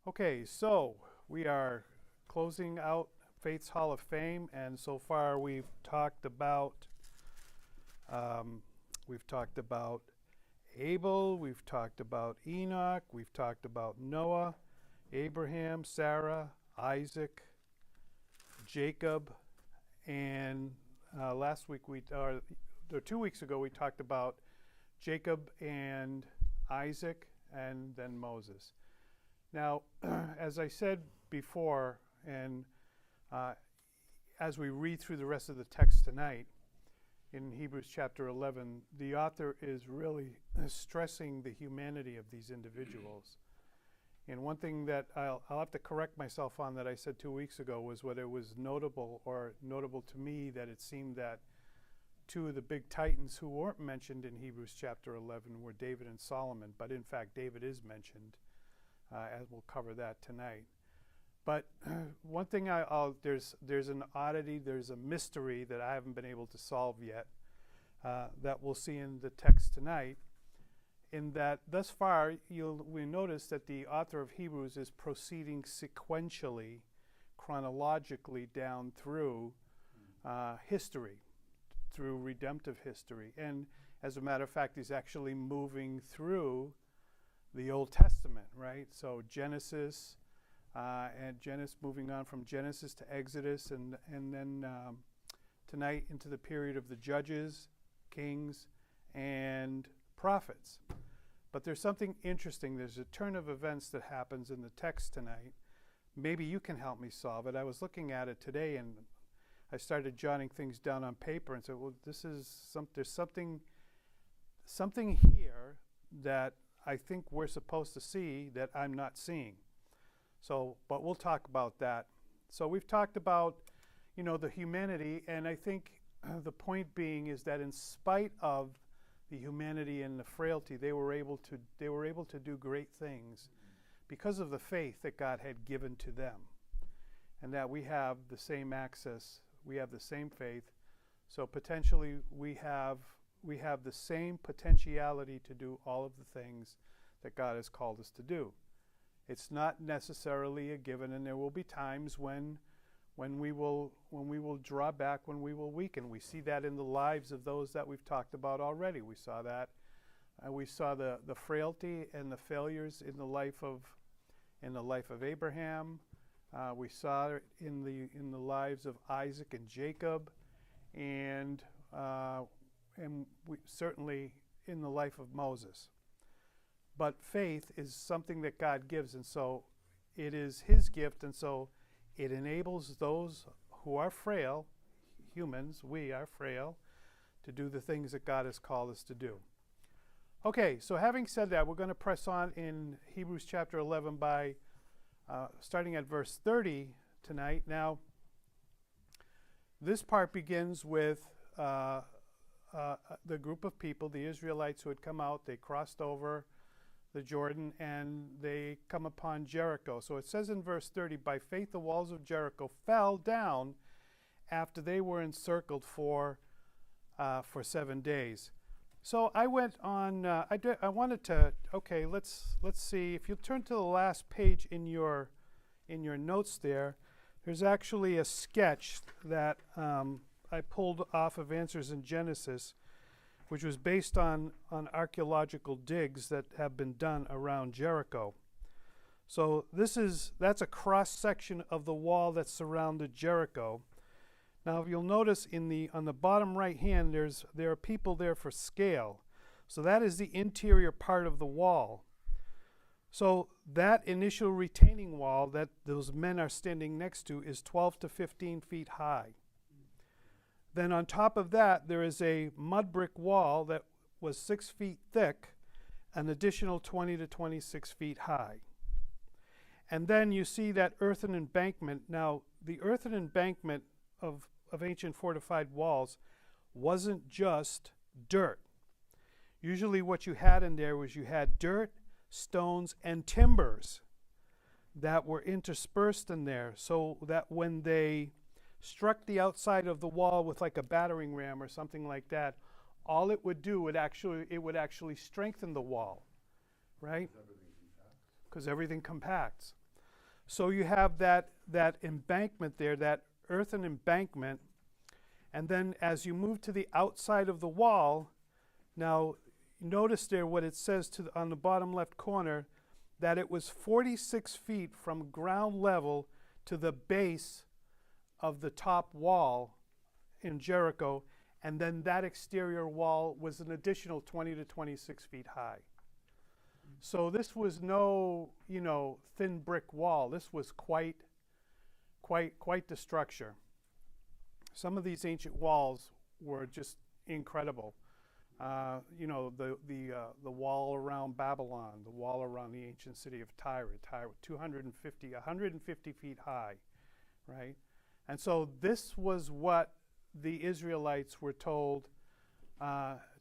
Okay, so we are closing out Faith's Hall of Fame, and so far um, we've talked about Abel, we've talked about Enoch, we've talked about Noah, Abraham, Sarah, Isaac, Jacob, and last week or 2 weeks ago we talked about Jacob and Isaac, and then Moses. Now, as I said before, and uh, as we read through the rest of the text tonight in Hebrews chapter 11, the author is really stressing the humanity of these individuals. And one thing that I'll have to correct myself on that I said 2 weeks ago was whether it was notable to me that it seemed that two of the big titans who weren't mentioned in Hebrews chapter 11 were David and Solomon, but in fact David is mentioned. As we'll cover that tonight. But one thing there's an oddity, there's a mystery that I haven't been able to solve yet that we'll see in the text tonight. In that thus far, we notice that the author of Hebrews is proceeding sequentially, chronologically down through history, through redemptive history. And as a matter of fact, he's actually moving through the Old Testament, right? So Genesis, moving on from Genesis to Exodus, and then tonight into the period of the Judges, Kings, and Prophets. But there's something interesting. There's a turn of events that happens in the text tonight. Maybe you can help me solve it. I was looking at it today, and I started jotting things down on paper and said, well, there's something here that I think we're supposed to see that I'm not seeing. So, but we'll talk about that. So we've talked about, the humanity, and I think the point being is that in spite of the humanity and the frailty, they were able to do great things because of the faith that God had given to them, and that we have the same access, we have the same faith. So potentially we have the same potentiality to do all of the things that God has called us to do. It's not necessarily a given, and there will be times when we will draw back, when we will weaken. We see that in the lives of those that we've talked about already. We saw that. We saw the frailty and the failures in the life of Abraham. We saw it in the lives of Isaac and Jacob, and we certainly in the life of Moses. But faith is something that God gives, and so it is his gift, and so it enables those who are frail, humans, we are frail, to do the things that God has called us to do. Okay, so having said that, we're going to press on in Hebrews chapter 11 by starting at verse 30 tonight. Now, this part begins with the group of people, the Israelites who had come out. They crossed over the Jordan, and they come upon Jericho. So it says in verse 30, by faith the walls of Jericho fell down after they were encircled for 7 days. So I went on, I wanted to, okay, let's see. If you turn to the last page in your notes there's actually a sketch that I pulled off of Answers in Genesis, which was based on archaeological digs that have been done around Jericho. So that's a cross section of the wall that surrounded Jericho. Now, if you'll notice on the bottom right hand, there are people there for scale. So that is the interior part of the wall. So that initial retaining wall that those men are standing next to is 12 to 15 feet high. Then on top of that, there is a mud brick wall that was 6 feet thick, an additional 20 to 26 feet high. And then you see that earthen embankment. Now, the earthen embankment of ancient fortified walls wasn't just dirt. Usually what you had in there was you had dirt, stones, and timbers that were interspersed in there, so that when they struck the outside of the wall with like a battering ram or something like that, all it would do would actually strengthen the wall, right? Because everything compacts. So you have that embankment there, that earthen embankment, and then as you move to the outside of the wall, now notice there what it says on the bottom left corner, that it was 46 feet from ground level to the base of the top wall in Jericho, and then that exterior wall was an additional 20 to 26 feet high. So this was no, thin brick wall. This was quite the structure. Some of these ancient walls were just incredible. The wall around Babylon, the wall around the ancient city of Tyre, 150 feet high, right? And so this was what the Israelites were told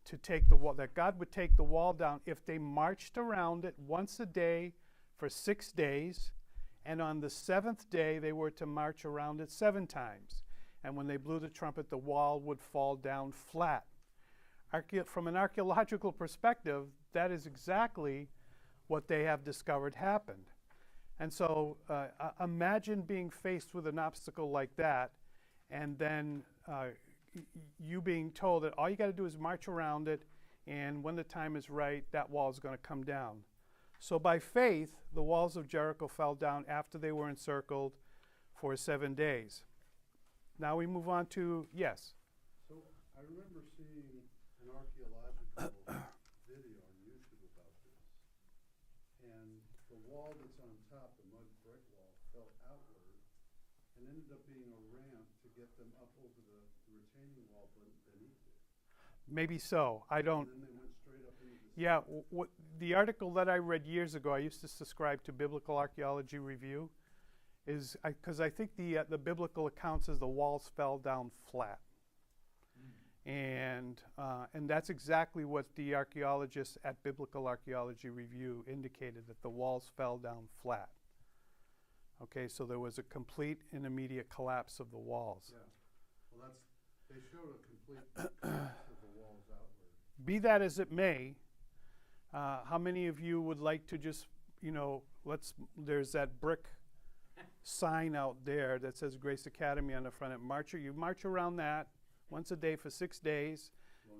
to take the wall, that God would take the wall down if they marched around it once a day for 6 days, and on the 7th day they were to march around it 7 times. And when they blew the trumpet, the wall would fall down flat. From an archaeological perspective, that is exactly what they have discovered happened. And so imagine being faced with an obstacle like that, and then you being told that all you got to do is march around it, and when the time is right, that wall is going to come down. So by faith, the walls of Jericho fell down after they were encircled for 7 days. Now we move on to, yes? So I remember seeing an archaeological video on YouTube about this, and the wall that's on top, the mud brick wall, fell outward and ended up being a ramp to get them up over the retaining wall beneath it. Maybe so. I don't. And then they went straight up into the Yeah, the article that I read years ago, I used to subscribe to Biblical Archaeology Review, is because I think the biblical account says the walls fell down flat. And that's exactly what the archaeologists at Biblical Archaeology Review indicated, that the walls fell down flat. Okay, so there was a complete and immediate collapse of the walls. Yeah. Well, they showed a complete collapse of the walls outward. Be that as it may, how many of you would like to just, there's that brick sign out there that says Grace Academy on the front. You march around that once a day for 6 days,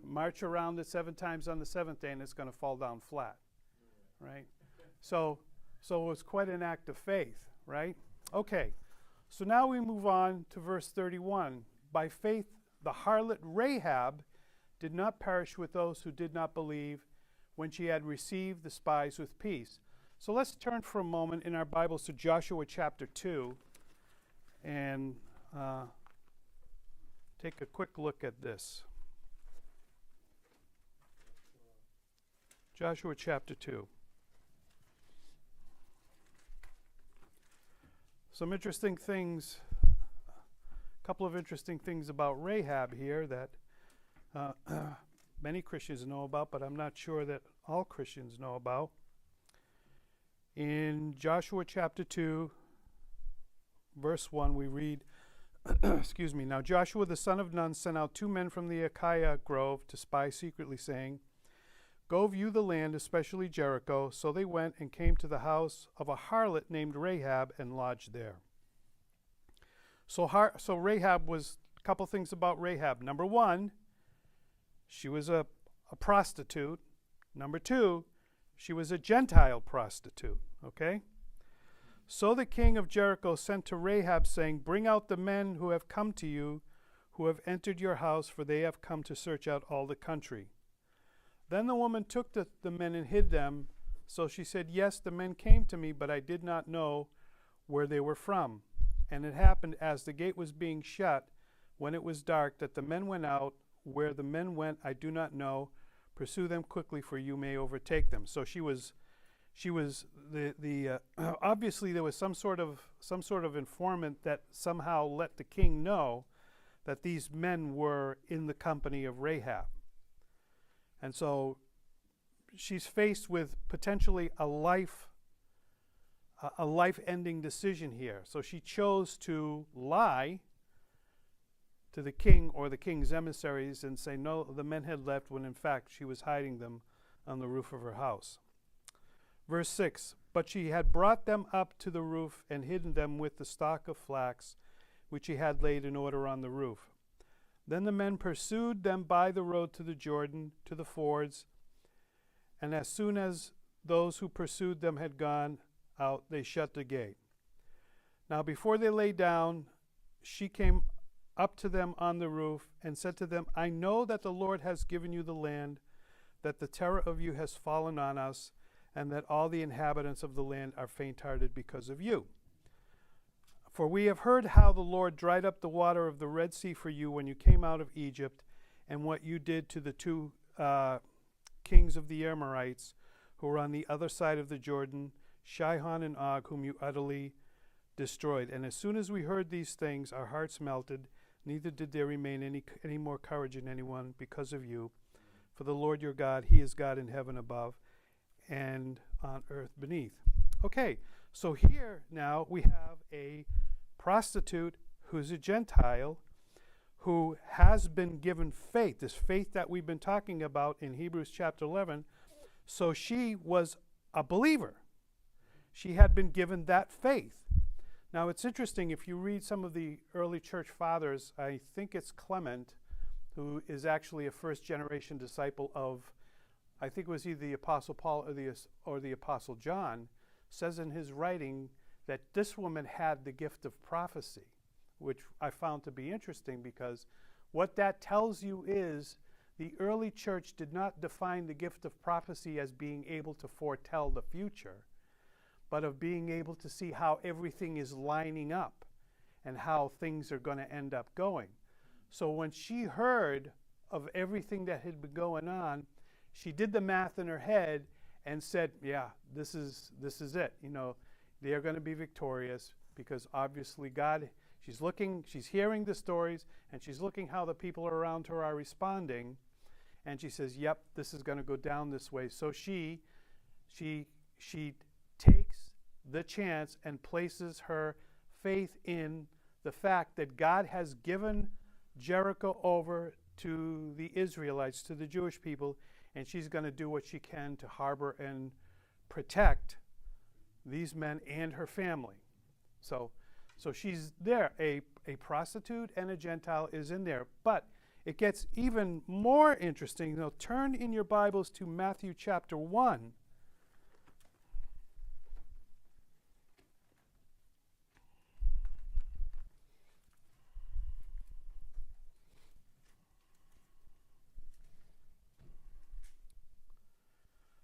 march around it 7 times on the 7th day, and it's going to fall down flat, right? So it was quite an act of faith, right? Okay, so now we move on to verse 31. By faith, the harlot Rahab did not perish with those who did not believe when she had received the spies with peace. So let's turn for a moment in our Bibles to Joshua chapter 2 and take a quick look at this. Joshua chapter 2. Some interesting things, a couple of interesting things about Rahab here that many Christians know about, but I'm not sure that all Christians know about. In Joshua chapter 2, verse 1, we read, Now Joshua the son of Nun sent out 2 men from the Achaia grove to spy secretly, saying, Go view the land, especially Jericho. So they went and came to the house of a harlot named Rahab and lodged there. So Rahab was, a couple things about Rahab. Number 1, she was a prostitute. Number 2, she was a Gentile prostitute, okay? So the king of Jericho sent to Rahab, saying, Bring out the men who have come to you, who have entered your house, for they have come to search out all the country. Then the woman took the men and hid them. So she said, Yes, the men came to me, but I did not know where they were from. And it happened, as the gate was being shut, when it was dark, that the men went out. Where the men went, I do not know. Pursue them quickly, for you may overtake them. So she was obviously there was some sort of informant that somehow let the king know that these men were in the company of Rahab. And so she's faced with potentially a life-ending decision here. So she chose to lie to the king or the king's emissaries and say, no, the men had left, when in fact she was hiding them on the roof of her house. Verse 6, But she had brought them up to the roof and hidden them with the stalk of flax, which she had laid in order on the roof. Then the men pursued them by the road to the Jordan, to the fords, and as soon as those who pursued them had gone out, they shut the gate. Now before they lay down, she came up to them on the roof and said to them, I know that the Lord has given you the land, that the terror of you has fallen on us, and that all the inhabitants of the land are faint-hearted because of you. For we have heard how the Lord dried up the water of the Red Sea for you when you came out of Egypt, and what you did to the two kings of the Amorites, who were on the other side of the Jordan, Sihon and Og, whom you utterly destroyed. And as soon as we heard these things, our hearts melted, neither did there remain any more courage in anyone because of you. For the Lord your God, he is God in heaven above and on earth beneath. Okay, so here now we have a prostitute who's a Gentile who has been given faith, this faith that we've been talking about in Hebrews chapter 11. So she was a believer. She had been given that faith. Now it's interesting, if you read some of the early church fathers, I think it's Clement, who is actually a first-generation disciple of, I think it was either the Apostle Paul or the Apostle John, says in his writing that this woman had the gift of prophecy, which I found to be interesting, because what that tells you is the early church did not define the gift of prophecy as being able to foretell the future, but of being able to see how everything is lining up and how things are going to end up going. So when she heard of everything that had been going on, she did the math in her head and said, yeah, this is it. You know, they are going to be victorious, because obviously God, she's hearing the stories, and she's looking how the people around her are responding, and she says, yep, this is going to go down this way. So she takes the chance and places her faith in the fact that God has given Jericho over to the Israelites, to the Jewish people, and she's going to do what she can to harbor and protect these men and her family. So she's there. A prostitute and a Gentile is in there. But it gets even more interesting. Now turn in your Bibles to Matthew chapter 1.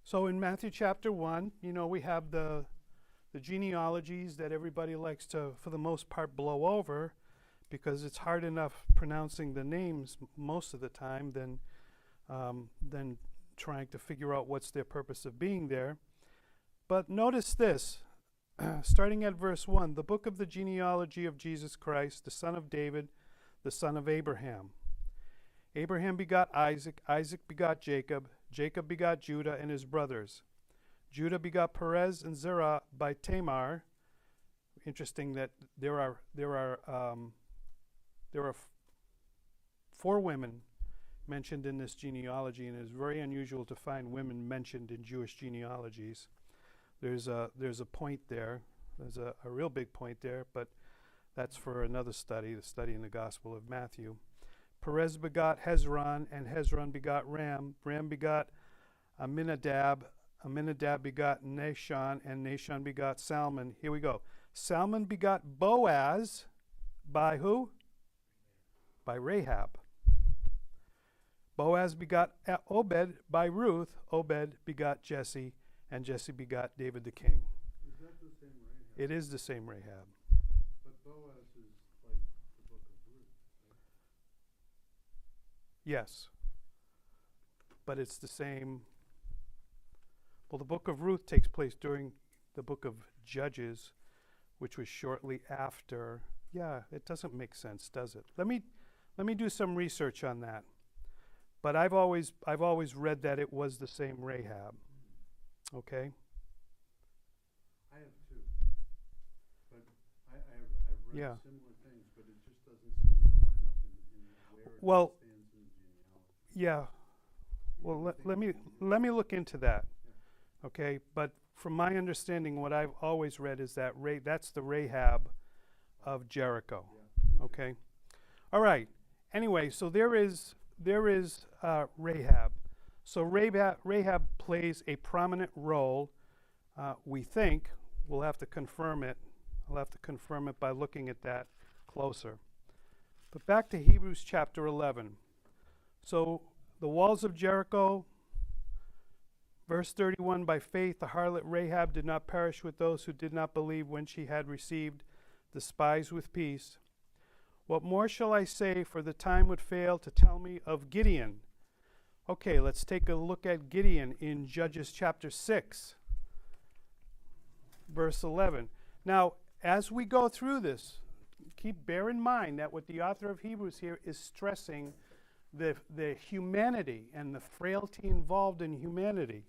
So in Matthew chapter 1, you know, we have the genealogies that everybody likes to, for the most part, blow over, because it's hard enough pronouncing the names most of the time than trying to figure out what's their purpose of being there. But notice this, starting at verse 1, the book of the genealogy of Jesus Christ, the son of David, the son of Abraham. Abraham begot Isaac, Isaac begot Jacob, Jacob begot Judah and his brothers. Judah begot Perez and Zerah by Tamar. Interesting that there are 4 women mentioned in this genealogy, and it is very unusual to find women mentioned in Jewish genealogies. There's a point there. There's a real big point there, but that's for another study, the study in the Gospel of Matthew. Perez begot Hezron, and Hezron begot Ram. Ram begot Amminadab. Amminadab begot Nahshon, and Nahshon begot Salmon. Here we go. Salmon begot Boaz by who? By Rahab. Boaz begot Obed by Ruth. Obed begot Jesse, and Jesse begot David the king. Is that the same Rahab? It is the same Rahab. But Boaz is like the book of Ruth, right? Yes. But it's the same. Well, the book of Ruth takes place during the book of Judges, which was shortly after. Yeah, it doesn't make sense, does it? Let me do some research on that. But I've always read that it was the same Rahab. Okay? I have too. But I've read similar things, but it just doesn't seem to line up in where it stands in the genealogy. Yeah. Well, let me look into that. Okay, but from my understanding, what I've always read is that that's the Rahab of Jericho. Yeah. Okay, all right. Anyway, so there is Rahab. So Rahab plays a prominent role. We think we'll have to confirm it. I'll have to confirm it by looking at that closer. But back to Hebrews chapter 11. So the walls of Jericho. Verse 31, by faith the harlot Rahab did not perish with those who did not believe when she had received the spies with peace. What more shall I say, for the time would fail to tell me of Gideon. Okay, let's take a look at Gideon in Judges chapter 6, verse 11. Now, as we go through this, bear in mind that what the author of Hebrews here is stressing the humanity and the frailty involved in humanity.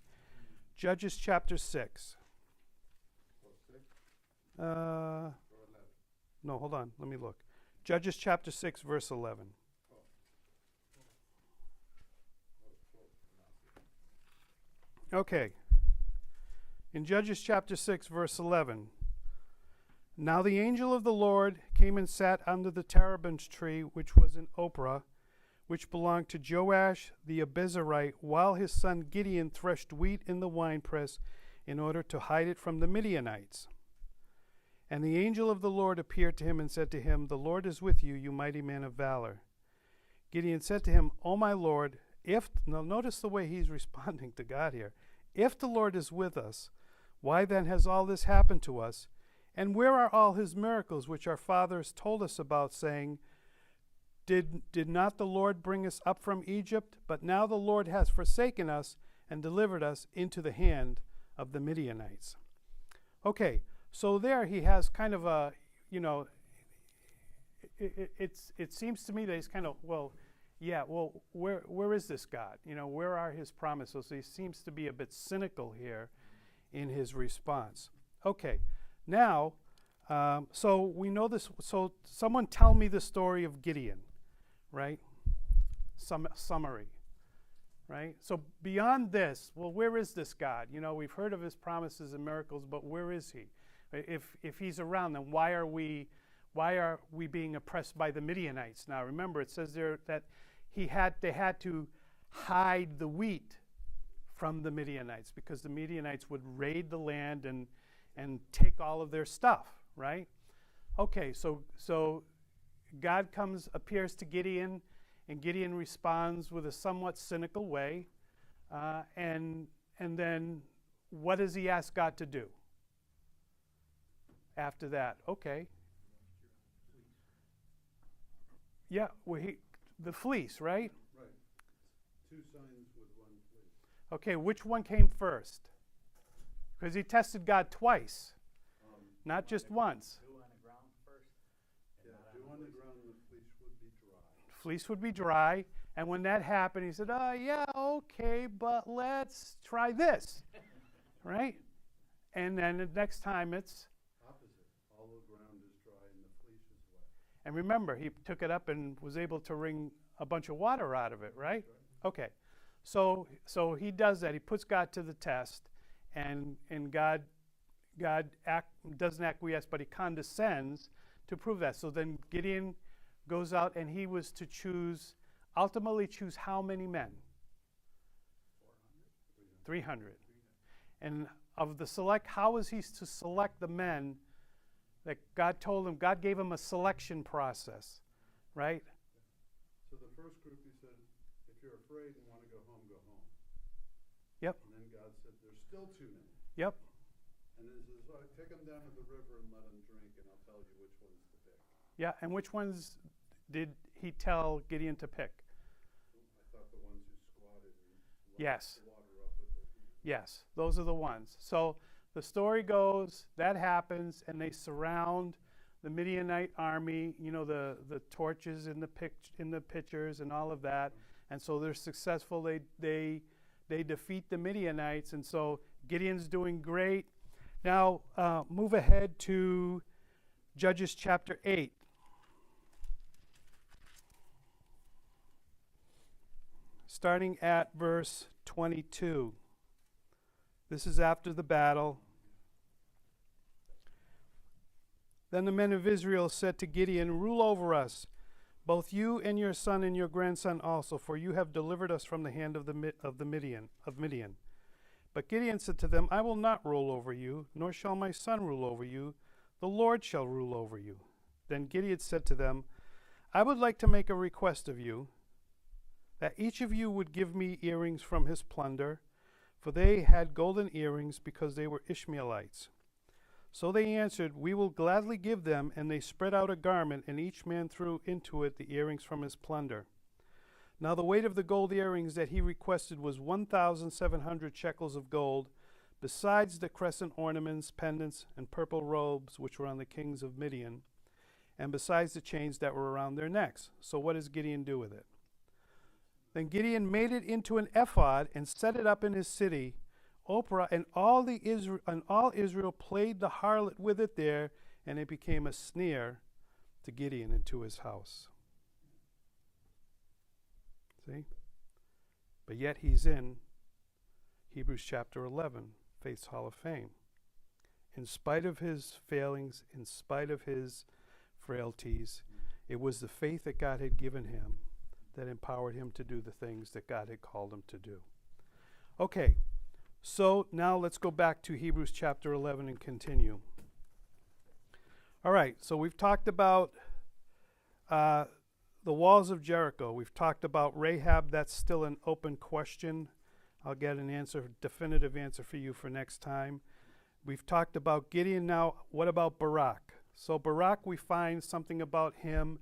Judges chapter 6. No, hold on. Let me look. Judges chapter 6, verse 11. Okay. In Judges chapter 6, verse 11. Now the angel of the Lord came and sat under the terebinth tree, which was in Ophrah, which belonged to Joash the Abiezrite, while his son Gideon threshed wheat in the winepress in order to hide it from the Midianites. And the angel of the Lord appeared to him and said to him, The Lord is with you, you mighty man of valor. Gideon said to him, O my Lord, now notice the way he's responding to God here. If the Lord is with us, why then has all this happened to us? And where are all his miracles which our fathers told us about, saying, Did not the Lord bring us up from Egypt? But now the Lord has forsaken us and delivered us into the hand of the Midianites. Okay, so there he has kind of a, it seems to me that he's kind of, where is this God? Where are his promises? He seems to be a bit cynical here in his response. Okay, now, so we know this. So someone tell me the story of Gideon. Right? Summary. Right? So beyond this, where is this God? We've heard of his promises and miracles, but where is he? If he's around, then why are we being oppressed by the Midianites? Now remember, it says there that they had to hide the wheat from the Midianites because the Midianites would raid the land and take all of their stuff, right? Okay, so God appears to Gideon, and Gideon responds with a somewhat cynical way. And then what does he ask God to do? After that, okay. Yeah, the fleece, right? Right. 2 signs with 1 fleece. Okay, which one came first? Because he tested God twice, not just once. Dew on the ground first. Yeah, dew on the ground, the fleece would be dry. Fleece would be dry, and when that happened, he said, yeah, okay, but let's try this, right? And then the next time it's Opposite. All the ground is dry and the fleece is wet. and remember, he took it up and was able to wring a bunch of water out of it, right? Okay, so he does that. He puts God to the test, and God doesn't acquiesce, but he condescends to prove that. So then Gideon goes out, and he was to ultimately choose how many men? 300. And how was he to select the men that God told him? God gave him a selection process, right? So the first group, he said, if you're afraid and want to go home, go home. Yep. And then God said, there's still too many. Yep. And he says, all right, take them down to the river and let them drink, and I'll tell you which ones to pick. Yeah, and which ones did he tell Gideon to pick? I thought the ones who squatted and Yes. the water up with their hands. Yes, those are the ones. So the story goes, that happens, and they surround the Midianite army, the torches in the pitchers and all of that. And so they're successful. They defeat the Midianites, and so Gideon's doing great. Now, move ahead to Judges chapter 8. Starting at verse 22. This is after the battle. Then the men of Israel said to Gideon, "Rule over us, both you and your son and your grandson also, for you have delivered us from the hand of Midian." But Gideon said to them, "I will not rule over you, nor shall my son rule over you. The Lord shall rule over you." Then Gideon said to them, "I would like to make a request of you, that each of you would give me earrings from his plunder, for they had golden earrings because they were Ishmaelites." So they answered, "We will gladly give them," and they spread out a garment, and each man threw into it the earrings from his plunder. Now the weight of the gold earrings that he requested was 1,700 shekels of gold, besides the crescent ornaments, pendants, and purple robes which were on the kings of Midian, and besides the chains that were around their necks. So what does Gideon do with it? Then Gideon made it into an ephod and set it up in his city. Oprah and all Israel played the harlot with it there, and it became a snare to Gideon and to his house. See? But yet he's in Hebrews chapter 11, Faith's Hall of Fame. In spite of his failings, in spite of his frailties, it was the faith that God had given him that empowered him to do the things that God had called him to do. Okay, so now let's go back to Hebrews chapter 11 and continue. All right, so we've talked about the walls of Jericho. We've talked about Rahab. That's still an open question. I'll get an answer, definitive answer for you for next time. We've talked about Gideon. Now, what about Barak? So Barak, we find something about him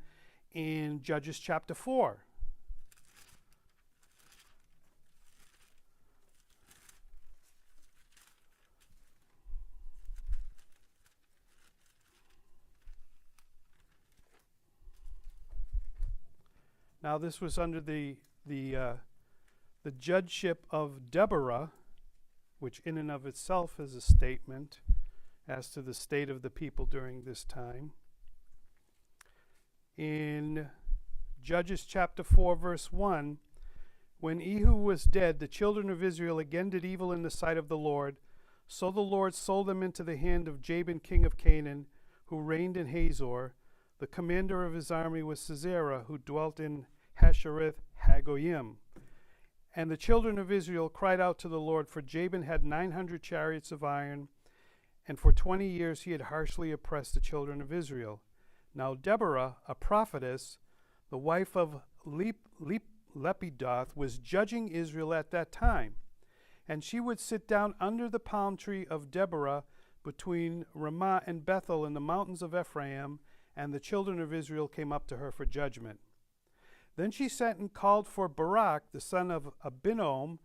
in Judges chapter 4. Now, this was under the judgeship of Deborah, which in and of itself is a statement as to the state of the people during this time. In Judges chapter 4, verse 1, when Ehud was dead, the children of Israel again did evil in the sight of the Lord. So the Lord sold them into the hand of Jabin, king of Canaan, who reigned in Hazor. The commander of his army was Sisera, who dwelt in Hashereth Hagoyim. And the children of Israel cried out to the Lord, for Jabin had 900 chariots of iron, and for 20 years he had harshly oppressed the children of Israel. Now Deborah, a prophetess, the wife of Lepidoth, was judging Israel at that time. And she would sit down under the palm tree of Deborah between Ramah and Bethel in the mountains of Ephraim, and the children of Israel came up to her for judgment. Then she sent and called for Barak, the son of Abinoam,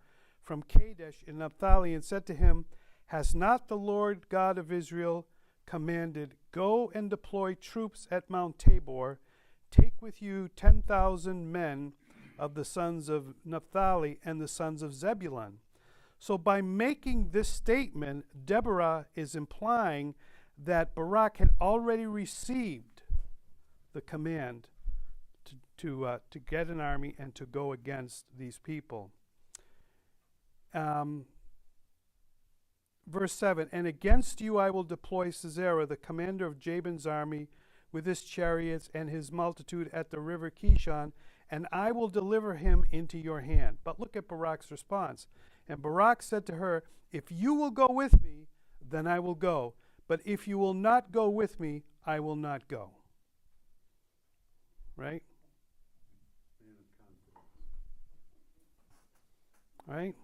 from Kadesh in Naphtali, and said to him, Has not the Lord God of Israel commanded, Go and deploy troops at Mount Tabor, take with you 10,000 men of the sons of Naphtali and the sons of Zebulun? So by making this statement, Deborah is implying that Barak had already received the command to get an army and to go against these people. Verse 7, And against you I will deploy Sisera, the commander of Jabin's army, with his chariots and his multitude at the river Kishon, and I will deliver him into your hand. But look at Barak's response. And Barak said to her, If you will go with me, then I will go. But if you will not go with me, I will not go. Right? Right?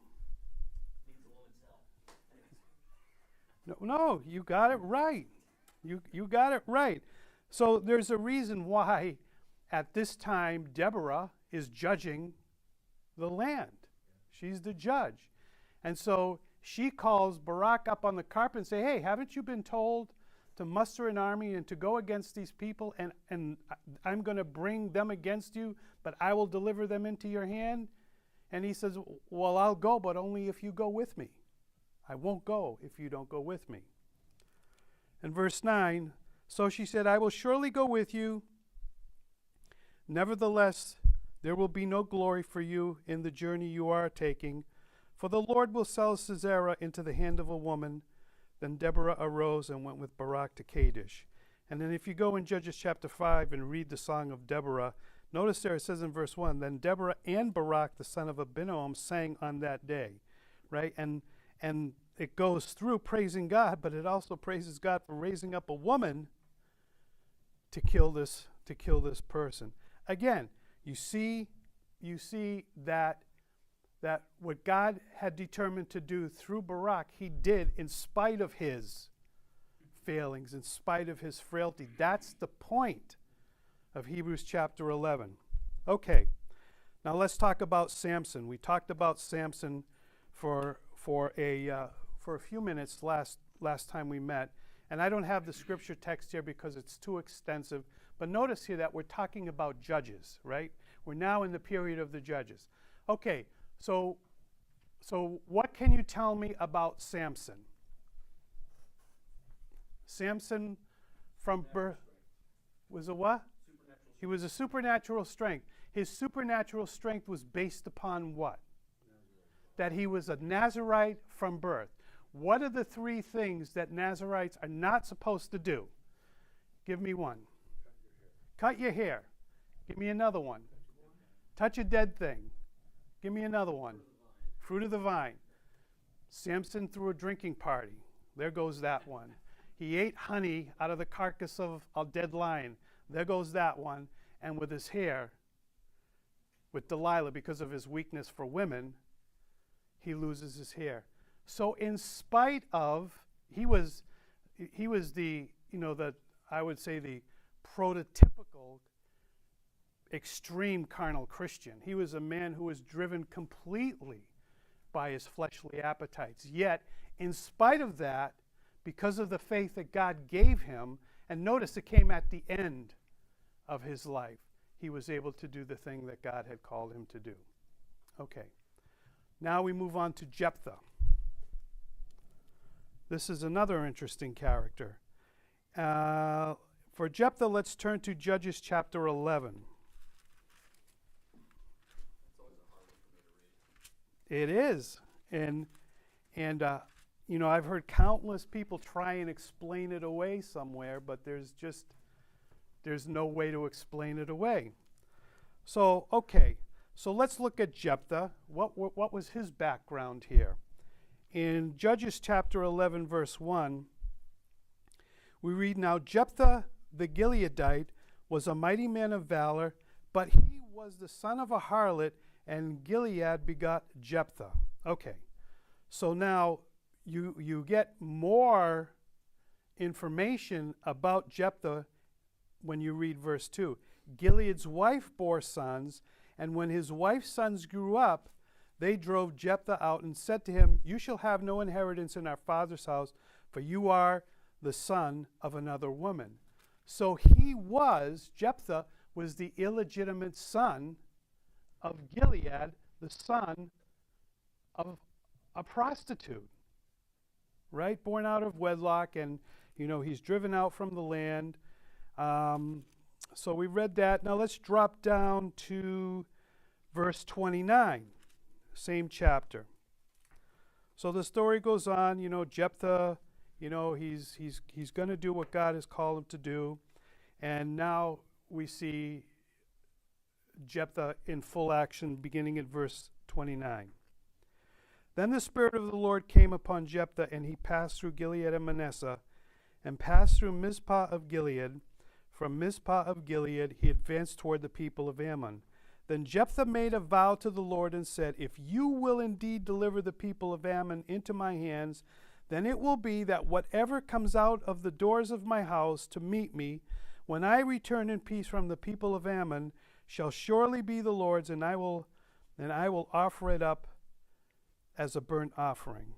No, you got it right. You got it right. So there's a reason why at this time Deborah is judging the land. She's the judge. And so she calls Barak up on the carpet and say, Hey, haven't you been told to muster an army and to go against these people, and I'm going to bring them against you, but I will deliver them into your hand? And he says, Well, I'll go, but only if you go with me. I won't go if you don't go with me. And verse 9, So she said, I will surely go with you. Nevertheless, there will be no glory for you in the journey you are taking, For the Lord will sell Sisera into the hand of a woman. Then Deborah arose and went with Barak to Kadesh. And then if you go in Judges chapter 5 and read the song of Deborah, notice there it says in verse 1, then Deborah and Barak the son of Abinoam sang on that day, right? And it goes through praising God, but it also praises God for raising up a woman to kill this person. Again, you see that what God had determined to do through Barak, he did in spite of his failings, in spite of his frailty. That's the point of Hebrews chapter 11. Okay, now let's talk about Samson. We talked about Samson for a few minutes last time we met, and I don't have the scripture text here because it's too extensive. But notice here that we're talking about judges, right? We're now in the period of the judges. Okay, so what can you tell me about Samson? Samson from birth was a what? He was a supernatural strength. His supernatural strength was based upon what? That he was a Nazirite from birth. What are the three things that Nazirites are not supposed to do? Give me one. Cut your hair. Give me another one. Touch a dead thing. Give me another one. Fruit of the vine. Samson threw a drinking party. There goes that one. He ate honey out of the carcass of a dead lion. There goes that one. And with his hair, with Delilah, because of his weakness for women, he loses his hair. So in spite of, he was the, I would say the prototypical extreme carnal Christian. He was a man who was driven completely by his fleshly appetites. Yet, in spite of that, because of the faith that God gave him, and notice it came at the end of his life, he was able to do the thing that God had called him to do. Okay. Now we move on to Jephthah. This is another interesting character. For Jephthah, let's turn to Judges chapter 11. It is. And I've heard countless people try and explain it away somewhere, but there's no way to explain it away. So, okay. So let's look at Jephthah. What was his background here? In Judges chapter 11, verse 1, we read, now Jephthah the Gileadite was a mighty man of valor, but he was the son of a harlot, and Gilead begot Jephthah. Okay, so now you get more information about Jephthah when you read verse 2. Gilead's wife bore sons, and when his wife's sons grew up, they drove Jephthah out and said to him, you shall have no inheritance in our father's house, for you are the son of another woman. So Jephthah was the illegitimate son of Gilead, the son of a prostitute, right? Born out of wedlock, and, he's driven out from the land. So we read that. Now let's drop down to verse 29, same chapter. So the story goes on. Jephthah, he's going to do what God has called him to do. And now we see Jephthah in full action beginning at verse 29. Then the Spirit of the Lord came upon Jephthah, and he passed through Gilead and Manasseh, and passed through Mizpah of Gilead. From Mizpah of Gilead he advanced toward the people of Ammon. Then Jephthah made a vow to the Lord and said, if you will indeed deliver the people of Ammon into my hands, then it will be that whatever comes out of the doors of my house to meet me, when I return in peace from the people of Ammon, shall surely be the Lord's, and I will offer it up as a burnt offering.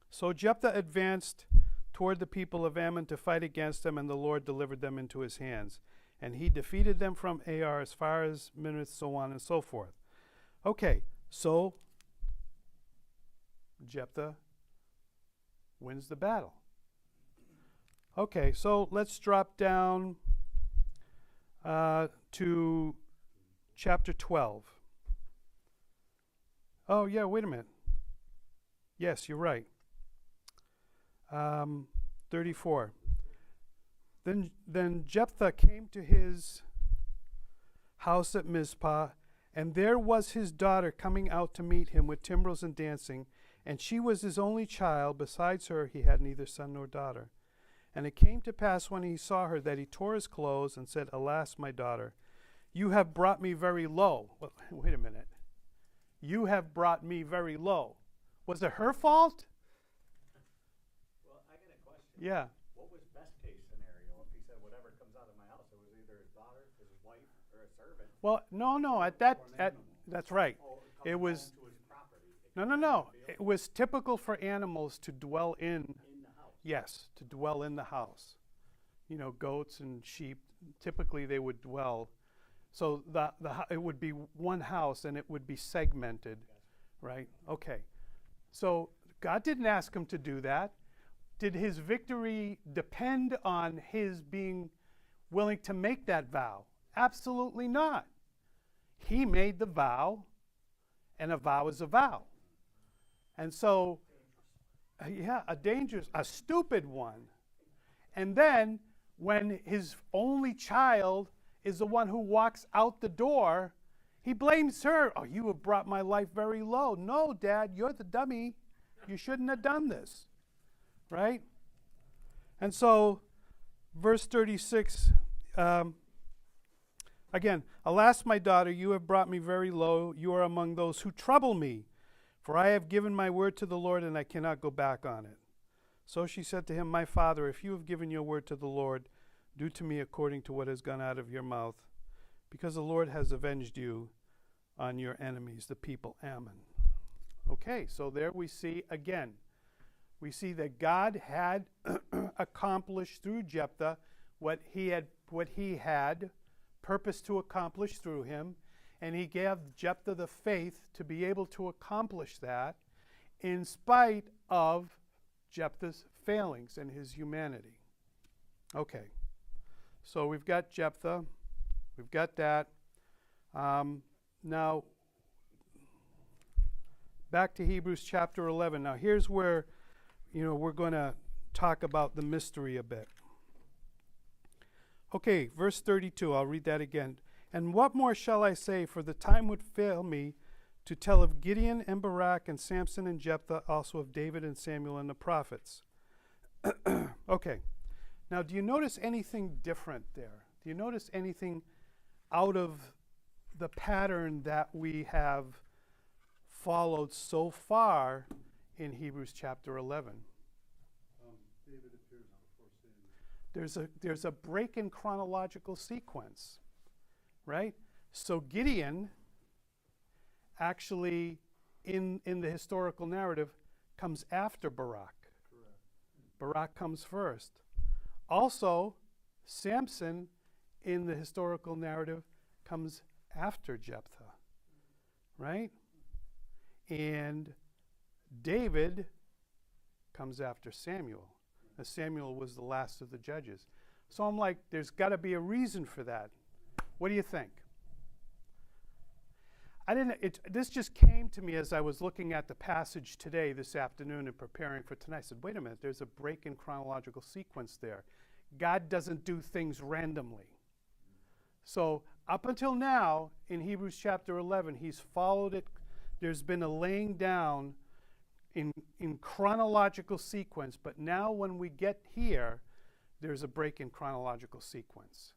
So Jephthah advanced toward the people of Ammon to fight against them, and the Lord delivered them into his hands. And he defeated them from Ar as far as Minnith, so on and so forth. Okay, so Jephthah wins the battle. Okay, so let's drop down to chapter 12. Oh, yeah, wait a minute. Yes, you're right. 34. Then Jephthah came to his house at Mizpah, and there was his daughter coming out to meet him with timbrels and dancing, and she was his only child. Besides her, he had neither son nor daughter. And it came to pass when he saw her that he tore his clothes and said, Alas, my daughter, you have brought me very low. Well, wait a minute. You have brought me very low. Was it her fault? Well, I got a question. Yeah. What was best case scenario if he said whatever comes out of my house? It was either his daughter, his wife, or a servant. Well, no. That's right. Or It coming was home to his property. no. It was typical for animals to dwell in. In the house. Yes, to dwell in the house. You know, goats and sheep. Typically, they would dwell. So it would be one house, and it would be segmented, right? Okay. So God didn't ask him to do that. Did his victory depend on his being willing to make that vow? Absolutely not. He made the vow, and a vow is a vow. And so, a stupid one. And then, when his only child is the one who walks out the door, he blames her. Oh, you have brought my life very low. No, Dad, you're the dummy. You shouldn't have done this. Right? And so, verse 36, again, Alas, my daughter, you have brought me very low. You are among those who trouble me. For I have given my word to the Lord, and I cannot go back on it. So she said to him, My father, if you have given your word to the Lord, do to me according to what has gone out of your mouth, because the Lord has avenged you on your enemies, the people Ammon. Okay, so there we see again. We see that God had accomplished through Jephthah what he had purposed to accomplish through him, and he gave Jephthah the faith to be able to accomplish that in spite of Jephthah's failings and his humanity. Okay, so we've got Jephthah, we've got that. Now, back to Hebrews chapter 11. Now, here's where, we're going to talk about the mystery a bit. Okay, verse 32, I'll read that again. And what more shall I say, for the time would fail me to tell of Gideon and Barak and Samson and Jephthah, also of David and Samuel and the prophets. Okay, now do you notice anything different there? Do you notice anything out of the pattern that we have followed so far in Hebrews chapter 11? David appears before Samuel. There's a break in chronological sequence, right? So Gideon actually, in the historical narrative, comes after Barak. Correct. Barak comes first. Also, Samson, in the historical narrative, comes after Jephthah, right? And David comes after Samuel. Now, Samuel was the last of the judges. So I'm like, there's got to be a reason for that. What do you think? This just came to me as I was looking at the passage today, this afternoon, and preparing for tonight. I said, wait a minute, there's a break in chronological sequence there. God doesn't do things randomly. So up until now, in Hebrews chapter 11, he's followed it. There's been a laying down in chronological sequence, but now when we get here, there's a break in chronological sequence.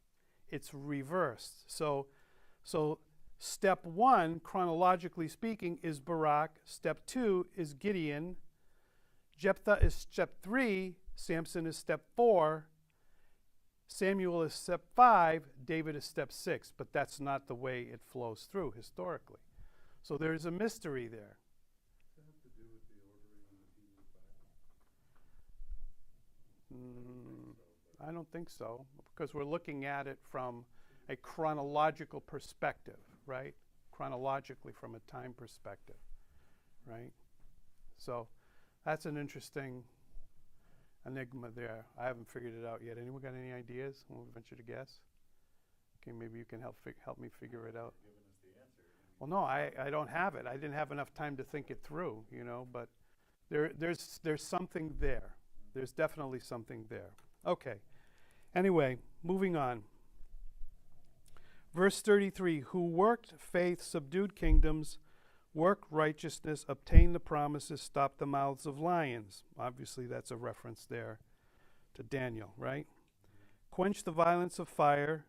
It's reversed. So step 1, chronologically speaking, is Barak. Step 2 is Gideon. Jephthah is step 3. Samson is step 4. Samuel is step 5. David is step 6. But that's not the way it flows through historically. So there's a mystery there. Does that have to do with the ordering in the Hebrew Bible? I don't think so, because we're looking at it from a chronological perspective, right? Chronologically from a time perspective, right? So that's an interesting enigma there. I haven't figured it out yet. Anyone got any ideas? We'll venture to guess. Okay, maybe you can help me figure it out. Giving us the answer. Well, no, I don't have it. I didn't have enough time to think it through, but there's something there. There's definitely something there. Okay. Anyway, moving on. Verse 33, who worked faith, subdued kingdoms, worked righteousness, obtained the promises, stopped the mouths of lions. Obviously, that's a reference there to Daniel, right? Quenched the violence of fire,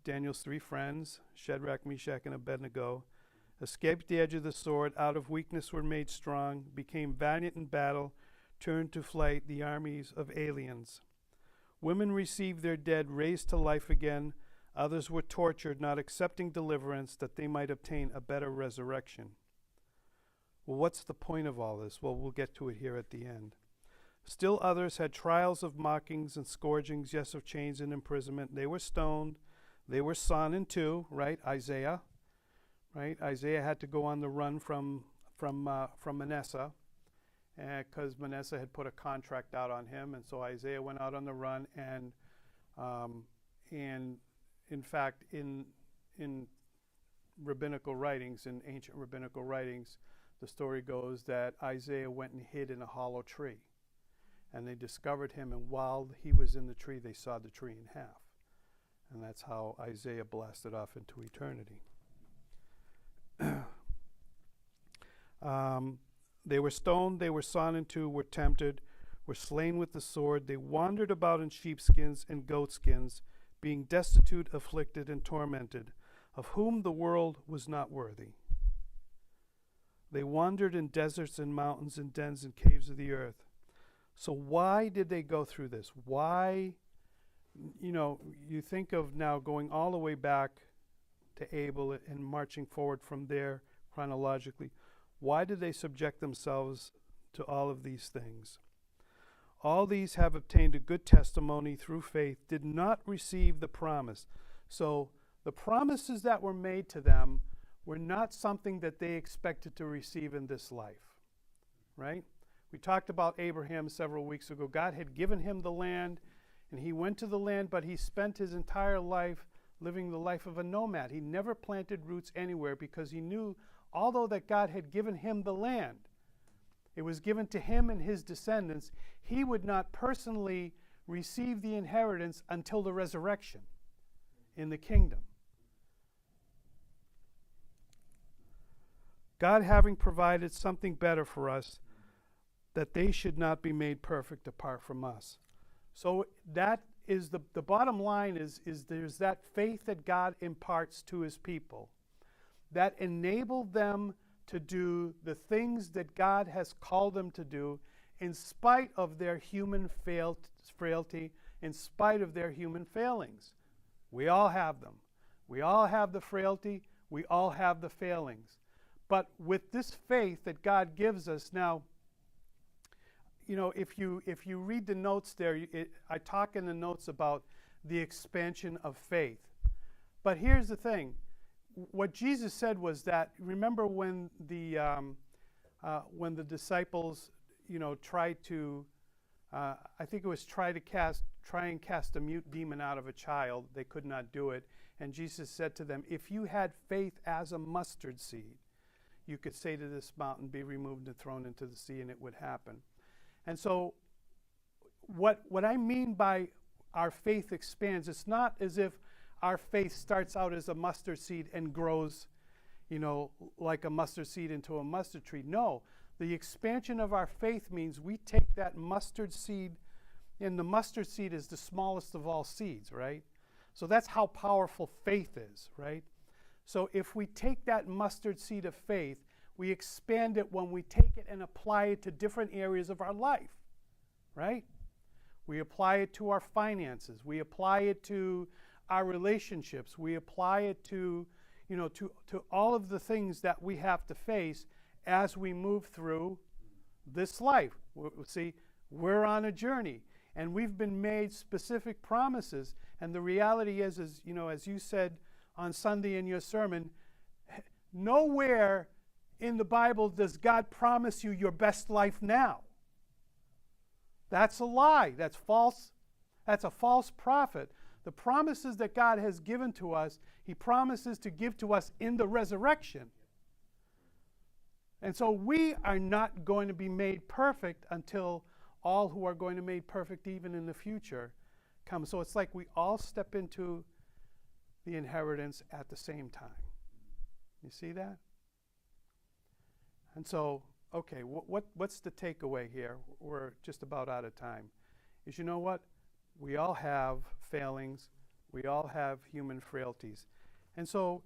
Daniel's three friends, Shadrach, Meshach, and Abednego, escaped the edge of the sword, out of weakness were made strong, became valiant in battle, turned to flight the armies of aliens. Women received their dead raised to life again. Others were tortured, not accepting deliverance, that they might obtain a better resurrection. Well, what's the point of all this? Well, we'll get to it here at the end. Still others had trials of mockings and scourgings, yes, of chains and imprisonment. They were stoned. They were sawn in two, right? Isaiah, right? Isaiah had to go on the run from Manasseh, because Manasseh had put a contract out on him, and so Isaiah went out on the run, and in fact, in rabbinical writings, in ancient rabbinical writings, the story goes that Isaiah went and hid in a hollow tree, and they discovered him, and while he was in the tree, they sawed the tree in half, and that's how Isaiah blasted off into eternity. They were stoned, they were sawn in two, were tempted, were slain with the sword. They wandered about in sheepskins and goatskins, being destitute, afflicted, and tormented, of whom the world was not worthy. They wandered in deserts and mountains and dens and caves of the earth. So why did they go through this? Why, you think of now going all the way back to Abel and marching forward from there chronologically. Why did they subject themselves to all of these things? All these have obtained a good testimony through faith, did not receive the promise. So the promises that were made to them were not something that they expected to receive in this life, right? We talked about Abraham several weeks ago. God had given him the land, and he went to the land, but he spent his entire life living the life of a nomad. He never planted roots anywhere because he knew, although that God had given him the land, it was given to him and his descendants, he would not personally receive the inheritance until the resurrection in the kingdom. God having provided something better for us, that they should not be made perfect apart from us. So that is the bottom line is there's that faith that God imparts to his people that enabled them to do the things that God has called them to do in spite of their human frailty, in spite of their human failings. We all have them. We all have the frailty. We all have the failings. But with this faith that God gives us now, if you read the notes there, I talk in the notes about the expansion of faith. But here's the thing. What Jesus said was that, remember when the disciples, tried to, I think it was try and cast a mute demon out of a child. They could not do it. And Jesus said to them, if you had faith as a mustard seed, you could say to this mountain, be removed and thrown into the sea, and it would happen. And so what I mean by our faith expands, it's not as if our faith starts out as a mustard seed and grows, like a mustard seed into a mustard tree. No, the expansion of our faith means we take that mustard seed, and the mustard seed is the smallest of all seeds, right? So that's how powerful faith is, right? So if we take that mustard seed of faith, we expand it when we take it and apply it to different areas of our life, right? We apply it to our finances. We apply it to our relationships. We apply it to all of the things that we have to face as we move through this life. See, we're on a journey, and we've been made specific promises. And the reality is, as you said on Sunday in your sermon, nowhere in the Bible does God promise you your best life now. That's a lie. That's false. That's a false prophet. The promises that God has given to us, he promises to give to us in the resurrection. And so we are not going to be made perfect until all who are going to be made perfect even in the future come. So it's like we all step into the inheritance at the same time. You see that? And so, okay, what's the takeaway here? We're just about out of time. Is, you know what? We all have failings. We all have human frailties. And so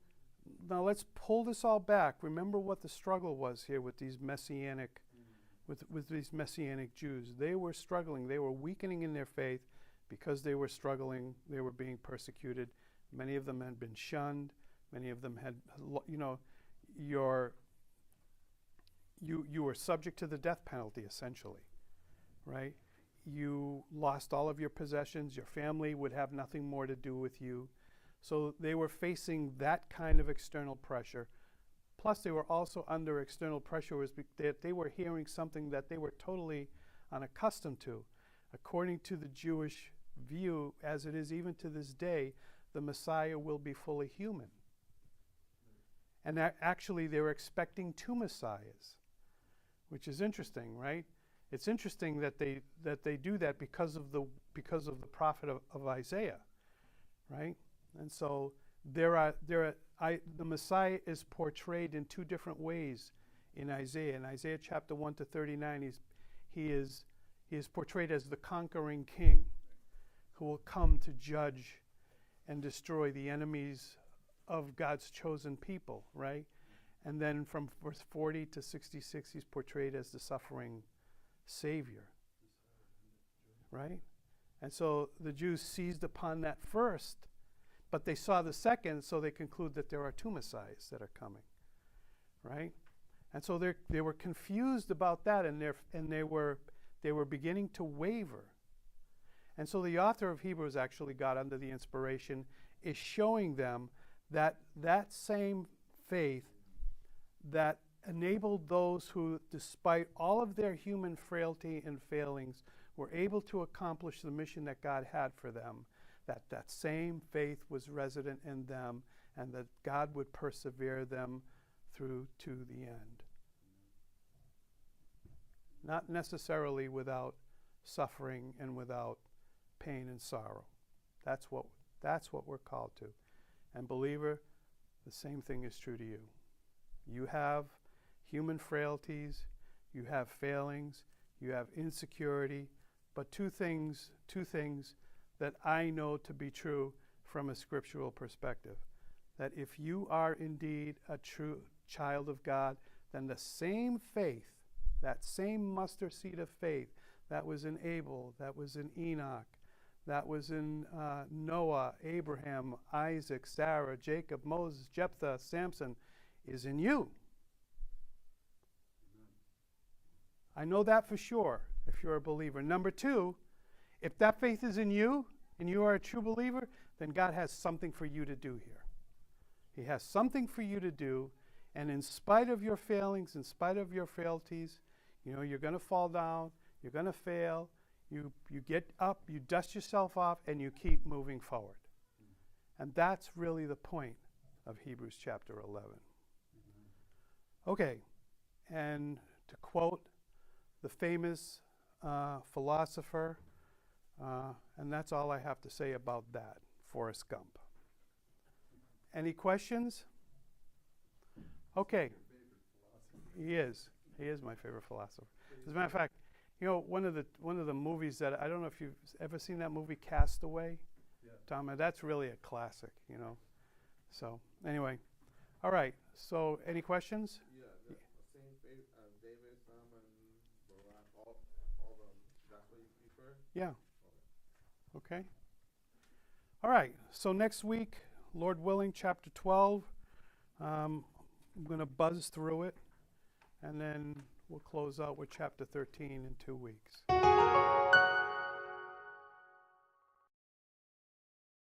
now let's pull this all back. Remember what the struggle was here with these messianic with these messianic Jews. They were struggling. They were weakening in their faith because they were struggling. They were being persecuted. Many of them had been shunned. Many of them had, you were subject to the death penalty, essentially, right? You lost all of your possessions. Your family would have nothing more to do with you. So they were facing that kind of external pressure. Plus, they were also under external pressure that they were hearing something that they were totally unaccustomed to. According to the Jewish view, as it is even to this day, the Messiah will be fully human. And actually, they were expecting two Messiahs, which is interesting, right? It's interesting that they do that because of the prophet of Isaiah, right? And so the Messiah is portrayed in two different ways in Isaiah. In Isaiah chapter 1 to 39, he is portrayed as the conquering king who will come to judge and destroy the enemies of God's chosen people, right? And then from verse 40 to 66, he's portrayed as the suffering Savior, right? And so the Jews seized upon that first, but they saw the second, so they conclude that there are two Messiahs that are coming, right? And so they were confused about that, and they were beginning to waver. And so the author of Hebrews actually got under the inspiration, is showing them that same faith that enabled those who, despite all of their human frailty and failings, were able to accomplish the mission that God had for them, that same faith was resident in them, and that God would persevere them through to the end. Not necessarily without suffering and without pain and sorrow. That's what we're called to. And believer, the same thing is true to you. You have human frailties, you have failings, you have insecurity, but two things that I know to be true from a scriptural perspective. That if you are indeed a true child of God, then the same faith, that same mustard seed of faith that was in Abel, that was in Enoch, that was in Noah, Abraham, Isaac, Sarah, Jacob, Moses, Jephthah, Samson, is in you. I know that for sure if you're a believer. Number two, if that faith is in you and you are a true believer, then God has something for you to do here. He has something for you to do, and in spite of your failings, in spite of your frailties, you're going to fall down, you're going to fail, you get up, you dust yourself off, and you keep moving forward. And that's really the point of Hebrews chapter 11. Okay, and to quote the famous philosopher, and that's all I have to say about that, Forrest Gump. Any questions? Okay. He is my favorite philosopher. As a matter of fact, one of the movies that, I don't know if you've ever seen that movie, Castaway? Yeah. Tom, that's really a classic, So, anyway. All right. So, any questions? Yeah, the same faith as David, Sam, and Barak, all of them. That's what you prefer? Yeah. Okay. All right. So next week, Lord willing, chapter 12. I'm going to buzz through it, and then we'll close out with chapter 13 in 2 weeks.